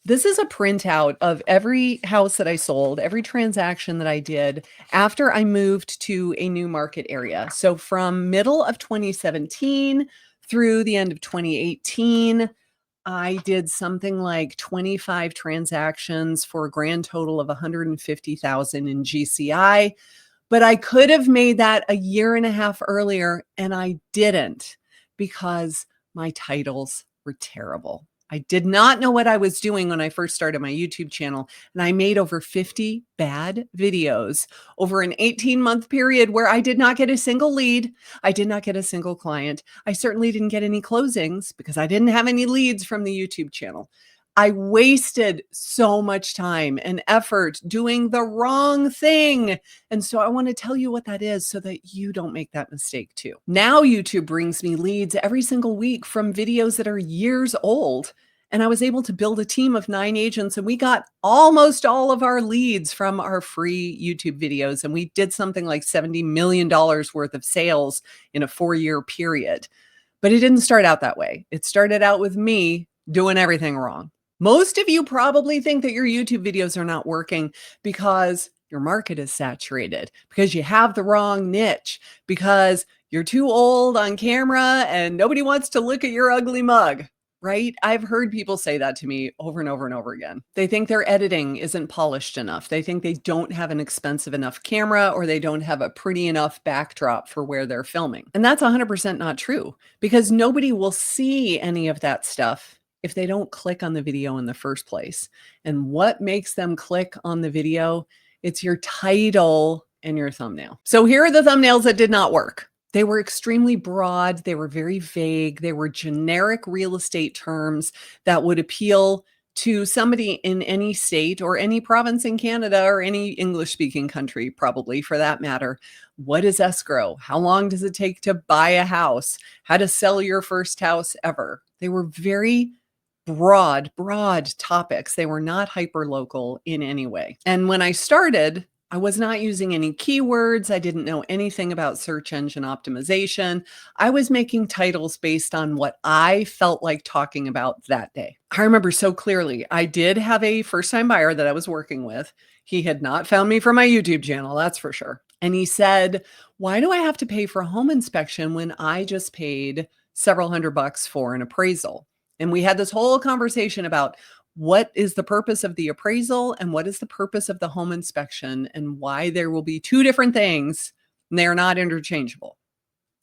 This is a printout of every house that I sold, every transaction that I did after I moved to a new market area. So from middle of 2017 through the end of 2018, I did something like 25 transactions for a grand total of 150,000 in GCI. But I could have made that a year and a half earlier, and I didn't because my titles were terrible. I did not know what I was doing when I first started my YouTube channel, and I made over 50 bad videos over an 18-month period where I did not get a single lead. I did not get a single client. I certainly didn't get any closings because I didn't have any leads from the YouTube channel. I wasted so much time and effort doing the wrong thing. And so I want to tell you what that is so that you don't make that mistake too. Now YouTube brings me leads every single week from videos that are years old. And I was able to build a team of 9 agents, and we got almost all of our leads from our free YouTube videos. And we did something like $70 million worth of sales in a 4-year period. But it didn't start out that way. It started out with me doing everything wrong. Most of you probably think that your YouTube videos are not working because your market is saturated, because you have the wrong niche, because you're too old on camera and nobody wants to look at your ugly mug, right? I've heard people say that to me over and over and over again. They think their editing isn't polished enough. They think they don't have an expensive enough camera, or they don't have a pretty enough backdrop for where they're filming. And that's 100% not true, because nobody will see any of that stuff if they don't click on the video in the first place. And what makes them click on the video? It's your title and your thumbnail. So here are the thumbnails that did not work. They were extremely broad. They were very vague. They were generic real estate terms that would appeal to somebody in any state or any province in Canada or any English-speaking country, probably for that matter. What is escrow? How long does it take to buy a house? How to sell your first house ever? They were very broad topics. They were not hyper-local in any way. And when I started, I was not using any keywords. I didn't know anything about search engine optimization. I was making titles based on what I felt like talking about that day. I remember so clearly, I did have a first-time buyer that I was working with. He had not found me from my YouTube channel, that's for sure. And he said, "Why do I have to pay for a home inspection when I just paid several $100 for an appraisal?" And we had this whole conversation about what is the purpose of the appraisal and what is the purpose of the home inspection, and why there will be 2 different things and they're not interchangeable.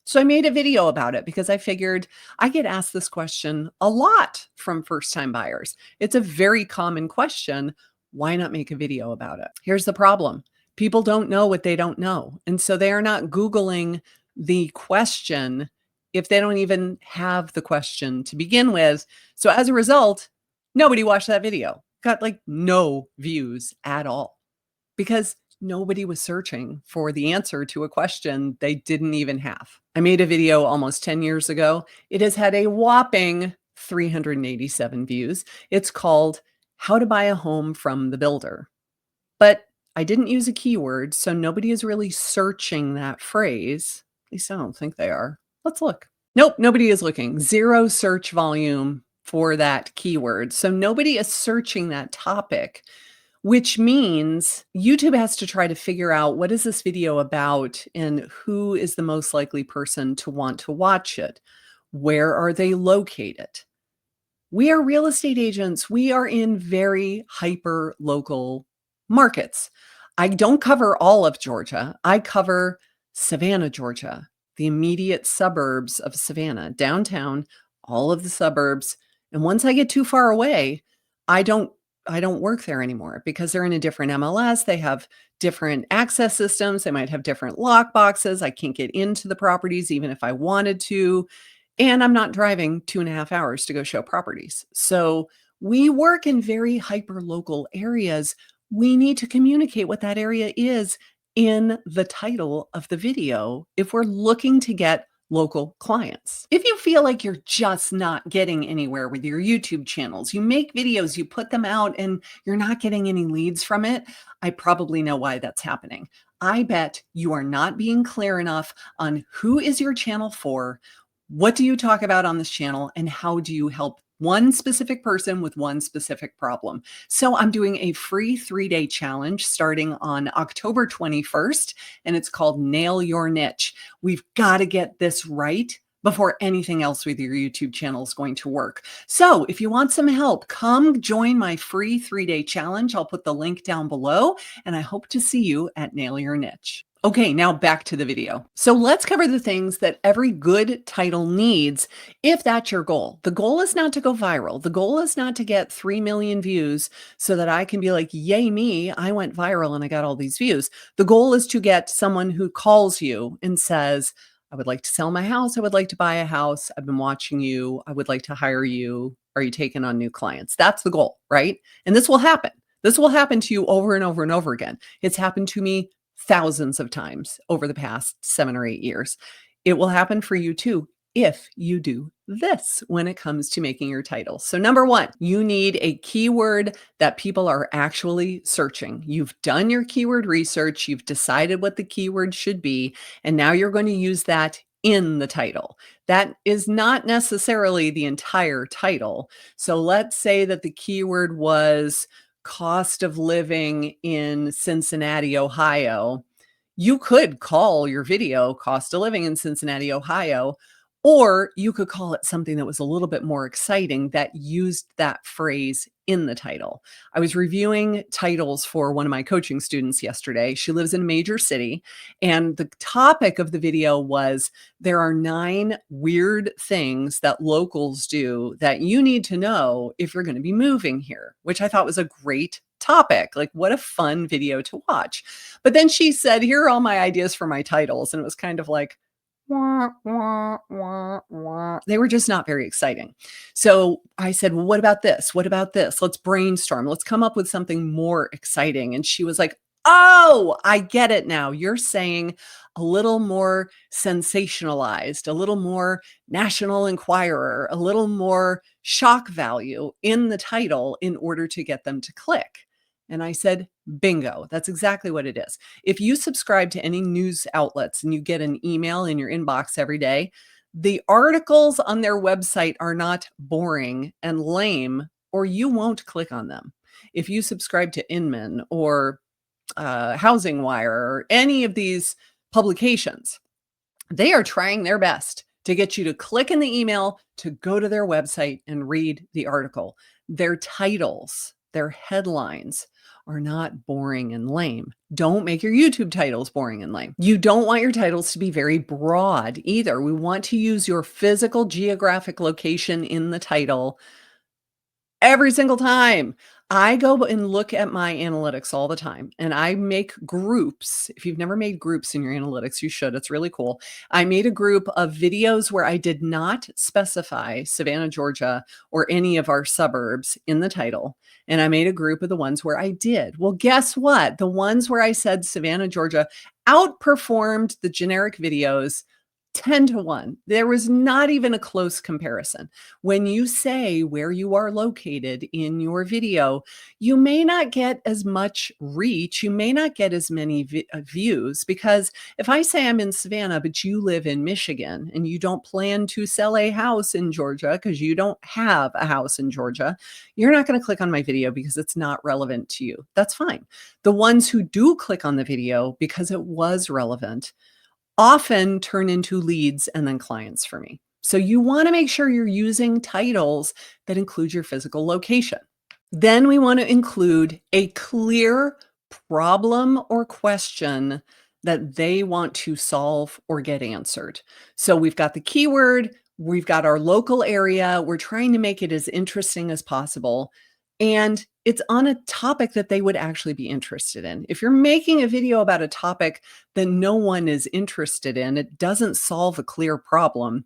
So I made a video about it because I figured I get asked this question a lot from first-time buyers. It's a very common question. Why not make a video about it? Here's the problem. People don't know what they don't know. And so they are not Googling the question if they don't even have the question to begin with. So as a result, nobody watched that video. Got like no views at all because nobody was searching for the answer to a question they didn't even have. I made a video almost 10 years ago. It has had a whopping 387 views. It's called How to Buy a Home from the Builder. But I didn't use a keyword, so nobody is really searching that phrase. At least I don't think they are. Let's look. Nope, nobody is looking. 0 search volume for that keyword. So nobody is searching that topic, which means YouTube has to try to figure out what is this video about and who is the most likely person to want to watch it. Where are they located? We are real estate agents. We are in very hyper local markets. I don't cover all of Georgia. I cover Savannah, Georgia, the immediate suburbs of Savannah, downtown, all of the suburbs. And once I get too far away, I don't work there anymore because they're in a different MLS. They have different access systems. They might have different lock boxes. I can't get into the properties even if I wanted to. And I'm not driving 2.5 hours to go show properties. So we work in very hyper local areas. We need to communicate what that area is in the title of the video if we're looking to get local clients. If you feel like you're just not getting anywhere with your YouTube channels, you make videos, you put them out, and you're not getting any leads from it, I probably know why that's happening. I bet you are not being clear enough on who is your channel for, what do you talk about on this channel, and how do you help one specific person with one specific problem. So I'm doing a free 3-day challenge starting on October 21st, and it's called Nail Your Niche. We've got to get this right before anything else with your YouTube channel is going to work. So if you want some help, come join my free 3-day challenge. I'll put the link down below, and I hope to see you at Nail Your Niche. Okay, now back to the video. So let's cover the things that every good title needs if that's your goal. The goal is not to go viral. The goal is not to get 3 million views so that I can be like, yay me, I went viral and I got all these views. The goal is to get someone who calls you and says, I would like to sell my house. I would like to buy a house. I've been watching you. I would like to hire you. Are you taking on new clients? That's the goal, right? And this will happen. This will happen to you over and over and over again. It's happened to me thousands of times over the past 7 or 8 years. It will happen for you too if you do this when it comes to making your title. So number one, you need a keyword that people are actually searching. You've done your keyword research, you've decided what the keyword should be, and now you're going to use that in the title. That is not necessarily the entire title. So let's say that the keyword was cost of living in Cincinnati, Ohio. You could call your video cost of living in Cincinnati, Ohio, or you could call it something that was a little bit more exciting that used that phrase in the title. I was reviewing titles for one of my coaching students yesterday. She lives in a major city, and the topic of the video was there are 9 weird things that locals do that you need to know if you're going to be moving here, which I thought was a great topic. Like, what a fun video to watch. But then she said, here are all my ideas for my titles. And it was kind of like, wah, wah, wah, wah. They were just not very exciting. So I said, well, what about this? What about this? Let's brainstorm. Let's come up with something more exciting. And she was like, oh, I get it now. You're saying a little more sensationalized, a little more National Enquirer, a little more shock value in the title in order to get them to click. And I said, bingo, that's exactly what it is. If you subscribe to any news outlets and you get an email in your inbox every day, the articles on their website are not boring and lame, or you won't click on them. If you subscribe to Inman or Housing Wire or any of these publications, they are trying their best to get you to click in the email to go to their website and read the article. Their titles, their headlines are not boring and lame. Don't make your YouTube titles boring and lame. You don't want your titles to be very broad either. We want to use your physical geographic location in the title every single time. I go and look at my analytics all the time, and I make groups. If you've never made groups in your analytics, you should. It's really cool. I made a group of videos where I did not specify Savannah, Georgia, or any of our suburbs in the title. And I made a group of the ones where I did. Well, guess what? The ones where I said Savannah, Georgia outperformed the generic videos 10 to 1. There was not even a close comparison. When you say where you are located in your video, you may not get as much reach. You may not get as many views, because if I say I'm in Savannah, but you live in Michigan and you don't plan to sell a house in Georgia because you don't have a house in Georgia, you're not going to click on my video because it's not relevant to you. That's fine. The ones who do click on the video because it was relevant often turn into leads and then clients for me. So you want to make sure you're using titles that include your physical location. Then we want to include a clear problem or question that they want to solve or get answered. So we've got the keyword, we've got our local area, we're trying to make it as interesting as possible. And it's on a topic that they would actually be interested in. If you're making a video about a topic that no one is interested in, it doesn't solve a clear problem,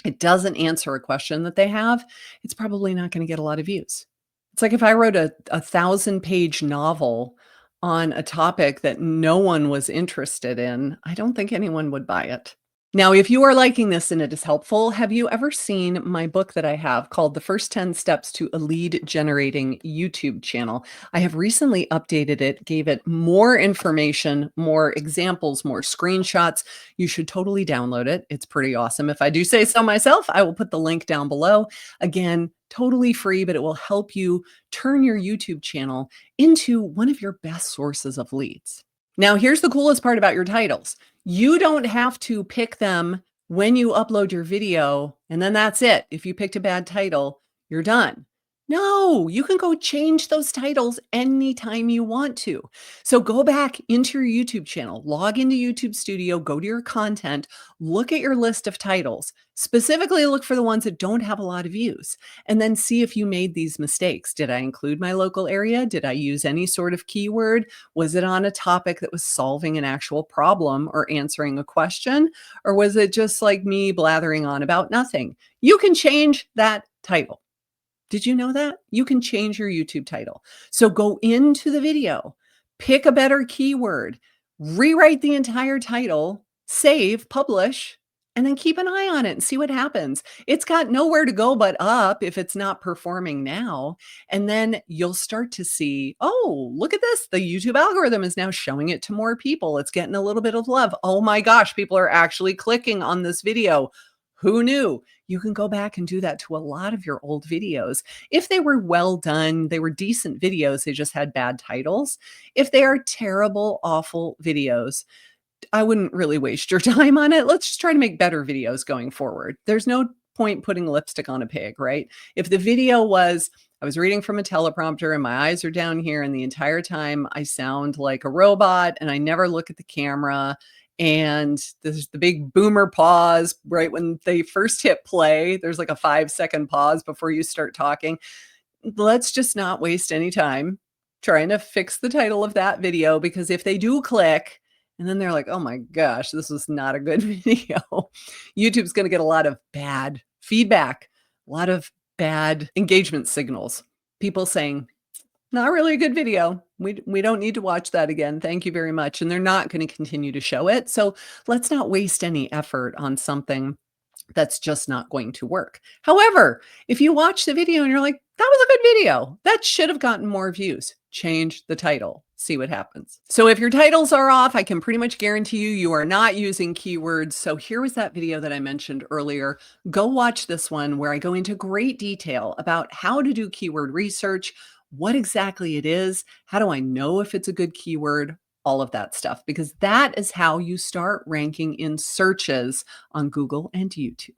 it doesn't answer a question that they have, it's probably not going to get a lot of views. It's like if I wrote a 1,000-page novel on a topic that no one was interested in, I don't think anyone would buy it. Now, if you are liking this and it is helpful, have you ever seen my book that I have called The First 10 Steps to a Lead Generating YouTube Channel? I have recently updated it, gave it more information, more examples, more screenshots. You should totally download it. It's pretty awesome. If I do say so myself, I will put the link down below. Again, totally free, but it will help you turn your YouTube channel into one of your best sources of leads. Now, here's the coolest part about your titles. You don't have to pick them when you upload your video, and then that's it. If you picked a bad title, you're done. No, you can go change those titles anytime you want to. So go back into your YouTube channel, log into YouTube Studio, go to your content, look at your list of titles. Specifically, look for the ones that don't have a lot of views, and then see if you made these mistakes. Did I include my local area? Did I use any sort of keyword? Was it on a topic that was solving an actual problem or answering a question? Or was it just like me blathering on about nothing? You can change that title. Did you know that? You can change your YouTube title. So go into the video, pick a better keyword, rewrite the entire title, save, publish, and then keep an eye on it and see what happens. It's got nowhere to go but up if it's not performing now. And then you'll start to see, oh, look at this. The YouTube algorithm is now showing it to more people. It's getting a little bit of love. Oh my gosh, people are actually clicking on this video. Who knew? You can go back and do that to a lot of your old videos. If they were well done, they were decent videos, they just had bad titles. If they are terrible, awful videos, I wouldn't really waste your time on it. Let's just try to make better videos going forward. There's no point putting lipstick on a pig, right? If the video was, I was reading from a teleprompter and my eyes are down here, and the entire time I sound like a robot and I never look at the camera, and there's the big boomer pause right when they first hit play. There's like a 5-second pause before you start talking. Let's just not waste any time trying to fix the title of that video, because if they do click and then they're like, "Oh my gosh, this was not a good video," YouTube's gonna get a lot of bad feedback, a lot of bad engagement signals. People saying, "Not really a good video. We don't need to watch that again. Thank you very much." And they're not gonna continue to show it. So let's not waste any effort on something that's just not going to work. However, if you watch the video and you're like, that was a good video, that should have gotten more views, change the title, see what happens. So if your titles are off, I can pretty much guarantee you are not using keywords. So here was that video that I mentioned earlier. Go watch this one where I go into great detail about how to do keyword research, what exactly it is, how do I know if it's a good keyword, all of that stuff, because that is how you start ranking in searches on Google and YouTube.